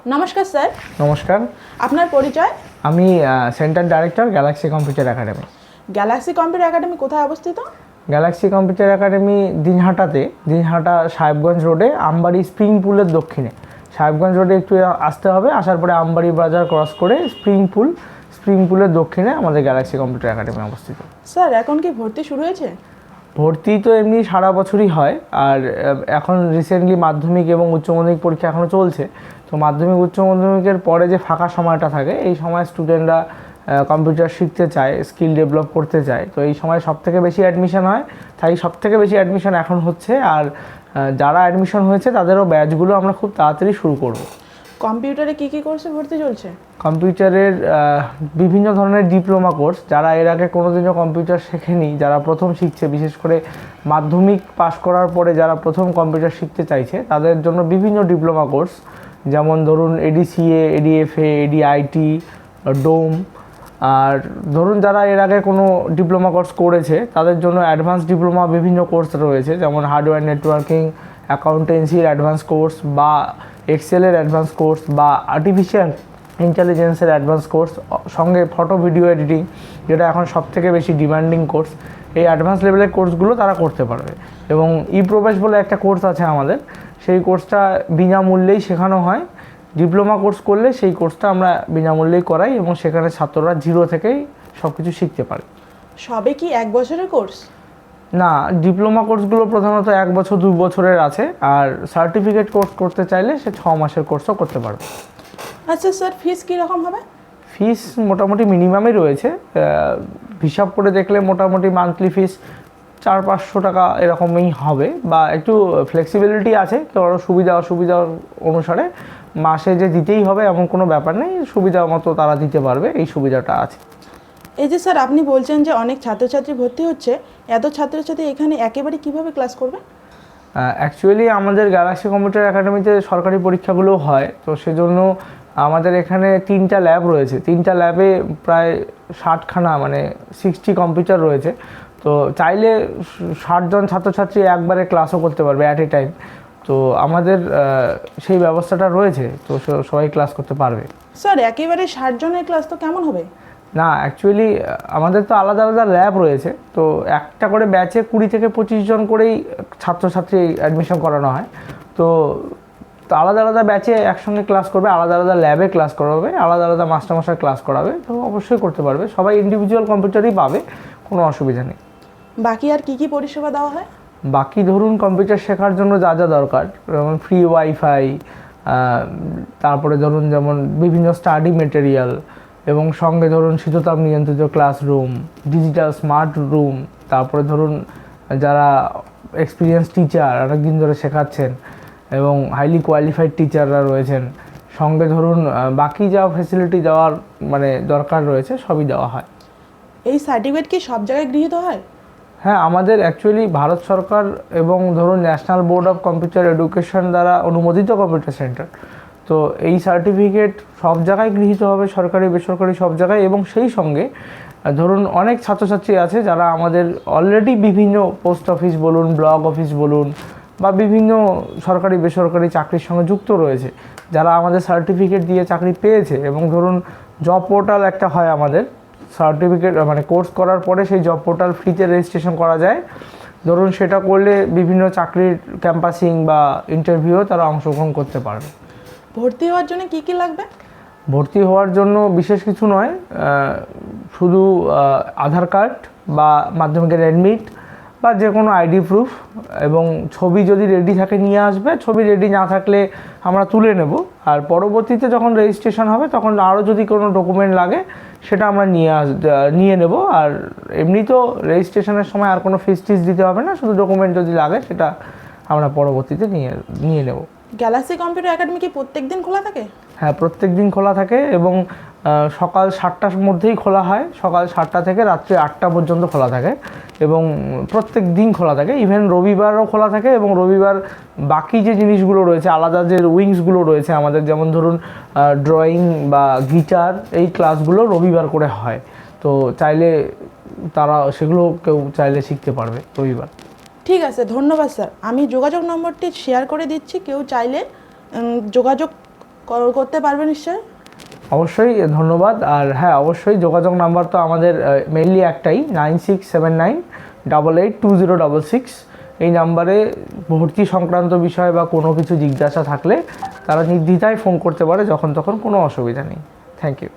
নমস্কার স্যার। নমস্কার। আপনার পরিচয়? আমি centre director Galaxy computer academy. Galaxy computer academy কোথায় অবস্থিত? Galaxy computer academy Dinhata Sahebganj রোডে, আমবাড়ি স্প্রিং পুলের দক্ষিণে। সাহেবগঞ্জ রোডে একটু আসতে হবে, আসার পরে আমবাড়ি বাজার ক্রস করে স্প্রিং পুলের দক্ষিণে আমাদের গ্যালাক্সি কম্পিউটার একাডেমি অবস্থিত। স্যার এখন কি ভর্তি শুরু হয়েছে? ভর্তি তো এমনি সারা বছরই হয়, আর এখন রিসেন্টলি মাধ্যমিক এবং উচ্চ মাধ্যমিক পরীক্ষা এখনও চলছে। তো মাধ্যমিক উচ্চ মাধ্যমিকের পরে যে ফাঁকা সময়টা থাকে, এই সময় স্টুডেন্টরা কম্পিউটার শিখতে চায়, স্কিল ডেভেলপ করতে চায়। তো এই সময় সবথেকে বেশি অ্যাডমিশন হয়, তাই সবথেকে বেশি অ্যাডমিশন এখন হচ্ছে। আর যারা অ্যাডমিশন হয়েছে তাদেরও ব্যাচগুলো আমরা খুব তাড়াতাড়ি শুরু করব। কম্পিউটারে কি কি কোর্সে ভর্তি চলছে? কম্পিউটারের বিভিন্ন ধরনের ডিপ্লোমা কোর্স, যারা এর আগে কোনোদিনও কম্পিউটার শেখেনি, যারা প্রথম শিখছে, বিশেষ করে মাধ্যমিক পাশ করার পরে যারা প্রথম কম্পিউটার শিখতে চাইছে, তাদের জন্য বিভিন্ন ডিপ্লোমা কোর্স, যেমন ধরুন এডিসিএ, এডিএফএ, এডিআইটি, ডোম। আর ধরুন যারা এর আগে কোনো ডিপ্লোমা কোর্স করেছে তাদের জন্য অ্যাডভান্স ডিপ্লোমা বিভিন্ন কোর্স রয়েছে, যেমন হার্ডওয়্যার নেটওয়ার্কিং, অ্যাকাউন্টেন্সির অ্যাডভান্স কোর্স, বা এক্সেলের অ্যাডভান্স কোর্স, বা আর্টিফিশিয়াল ইন্টেলিজেন্সের অ্যাডভান্স কোর্স, সঙ্গে ফটো ভিডিও এডিটিং, যেটা এখন সবথেকে বেশি ডিমান্ডিং কোর্স। এই অ্যাডভান্স লেভেলের কোর্সগুলো তারা করতে পারবে। এবং প্রবেশ বলে একটা কোর্স আছে আমাদের, সেই কোর্সটা বিনামূল্যেই শেখানো হয়। ডিপ্লোমা কোর্স করলে সেই কোর্সটা আমরা বিনামূল্যেই করাই, এবং সেখানে ছাত্ররা জিরো থেকেই সব কিছু শিখতে পারে। সবে কি 1 বছরের কোর্স? না, ডিপ্লোমা কোর্সগুলো প্রধানত 1 বছর 2 বছরের আছে, আর সার্টিফিকেট কোর্স করতে চাইলে সে 6 মাসের কোর্সও করতে পারবে। আচ্ছা স্যার, ফিস কীরকম হবে? ফিস মোটামুটি মিনিমামই রয়েছে। হিসাব করে দেখলে মোটামুটি মান্থলি ফিস 400-500 টাকা এরকমই হবে, বা একটু ফ্লেক্সিবিলিটি আছে, কারণ সুবিধা অসুবিধা অনুসারে মাসে যে দিতেই হবে এমন কোনো ব্যাপার নেই, সুবিধা মতো তারা দিতে পারবে, এই সুবিধাটা আছে। এই যে স্যার আপনি বলছেন যে অনেক ছাত্রছাত্রী ভর্তি হচ্ছে, এত ছাত্রছাত্রী এখানে একেবারে কিভাবে ক্লাস করবে? অ্যাকচুয়ালি আমাদের গ্যালাক্সি কম্পিউটার একাডেমিতে সরকারি পরীক্ষাগুলো হয়, তো সেজন্য আমাদের এখানে 3টা ল্যাব রয়েছে। 3টা ল্যাবে প্রায় 60খানা, মানে 60 কম্পিউটার রয়েছে। তো চাইলে 60 জন ছাত্রছাত্রী একবারে ক্লাসও করতে পারবে অ্যাট এ টাইম। তো আমাদের সেই ব্যবস্থাটা রয়েছে, তো সবাই ক্লাস করতে পারবে। স্যার একেবারে 60 জনের ক্লাস তো কেমন হবে? না, অ্যাকচুয়ালি আমাদের তো আলাদা আলাদা ল্যাব রয়েছে, তো একটা করে ব্যাচে 20 থেকে 25 জন করেই ছাত্রছাত্রী অ্যাডমিশন করানো হয়। তো আলাদা আলাদা ব্যাচে একসঙ্গে ক্লাস করবে, আলাদা আলাদা ল্যাবে ক্লাস করাবে, আলাদা আলাদা মাস্টারমশাই ক্লাস করাবে, তো অবশ্যই করতে পারবে। সবাই ইন্ডিভিজুয়াল কম্পিউটারই পাবে, কোনো অসুবিধা নেই। বাকি আর কি কি পরিষেবা দেওয়া হয়? বাকি ধরুন কম্পিউটার শেখার জন্য যা যা দরকার, যেমন ফ্রি ওয়াইফাই, তারপরে ধরুন যেমন বিভিন্ন স্টাডি মেটেরিয়াল, এবং সঙ্গে ধরুন শীততাপ নিয়ন্ত্রিত ক্লাসরুম, ডিজিটাল স্মার্ট রুম, তারপরে ধরুন যারা এক্সপিরিয়েন্স টিচার অনেকদিন ধরে শেখাচ্ছেন এবং হাইলি কোয়ালিফাইড টিচাররা রয়েছেন, সঙ্গে ধরুন বাকি যা ফ্যাসিলিটি দেওয়ার মানে দরকার রয়েছে সবই দেওয়া হয়। এই সার্টিফিকেট কি সব জায়গায় গৃহীত হয়? হ্যাঁ, আমাদের অ্যাকচুয়ালি ভারত সরকার এবং ধরুন national board of computer education দ্বারা অনুমোদিত কম্পিউটার সেন্টার। তো এই সার্টিফিকেট সব জায়গায় গৃহীত হবে, সরকারি বেসরকারি সব জায়গায়। এবং সেই সঙ্গে ধরুন অনেক ছাত্রছাত্রী আছে যারা আমাদের অলরেডি বিভিন্ন পোস্ট অফিস বলুন, ব্লক অফিস বলুন, বা বিভিন্ন সরকারি বেসরকারি চাকরির সঙ্গে যুক্ত রয়েছে, যারা আমাদের সার্টিফিকেট দিয়ে চাকরি পেয়েছে। এবং ধরুন জব পোর্টাল একটা হয় আমাদের, সার্টিফিকেট মানে কোর্স করার পরে সেই জব পোর্টাল ফ্রিতে রেজিস্ট্রেশন করা যায়। ধরুন সেটা করলে বিভিন্ন চাকরির ক্যাম্পাসিং বা ইন্টারভিউ তারা অংশগ্রহণ করতে পারবে। ভর্তি হওয়ার জন্য কি কি লাগবে? ভর্তি হওয়ার জন্য বিশেষ কিছু নয়, শুধু আধার কার্ড বা মাধ্যমিকের অ্যাডমিট বা যে কোনো আইডি প্রুফ, এবং ছবি যদি রেডি থাকে নিয়ে আসবে। ছবি রেডি না থাকলে আমরা তুলে নেব, আর পরবর্তীতে যখন রেজিস্ট্রেশন হবে তখন আরও যদি কোনো ডকুমেন্ট লাগে সেটা আমরা নিয়ে নেব। আর এমনি তো রেজিস্ট্রেশনের সময় আর কোনো ফিস টিস দিতে হবে না, শুধু ডকুমেন্ট যদি লাগে সেটা আমরা পরবর্তীতে নিয়ে নেব। গ্যালাক্সি কম্পিউটার একাডেমি কি প্রত্যেক দিন খোলা থাকে? হ্যাঁ, প্রত্যেক দিন খোলা থাকে, এবং সকাল 7টার মধ্যেই খোলা হয়। সকাল 7টা থেকে রাত্রি 8টা পর্যন্ত খোলা থাকে, এবং প্রত্যেক দিন খোলা থাকে। ইভেন রবিবারও খোলা থাকে, এবং রবিবার বাকি যে জিনিসগুলো রয়েছে, আলাদা যে উইংসগুলো রয়েছে আমাদের, যেমন ধরুন ড্রয়িং বা গিটার, এই ক্লাসগুলো রবিবার করে হয়। তো চাইলে তারা সেগুলো কেউ চাইলে শিখতে পারবে রবিবার। ঠিক আছে, ধন্যবাদ স্যার। আমি যোগাযোগ নম্বরটি শেয়ার করে দিচ্ছি, কেউ চাইলে যোগাযোগ করতে পারবে নিশ্চয়ই? অবশ্যই, ধন্যবাদ। আর হ্যাঁ, অবশ্যই যোগাযোগ নাম্বার তো আমাদের মেইনলি একটাই, 9679882066। এই নাম্বারে ভর্তি সংক্রান্ত বিষয় বা কোনো কিছু জিজ্ঞাসা থাকলে তারা নির্দ্বিধায় ফোন করতে পারে, যখন তখন, কোনো অসুবিধা নেই। Thank you.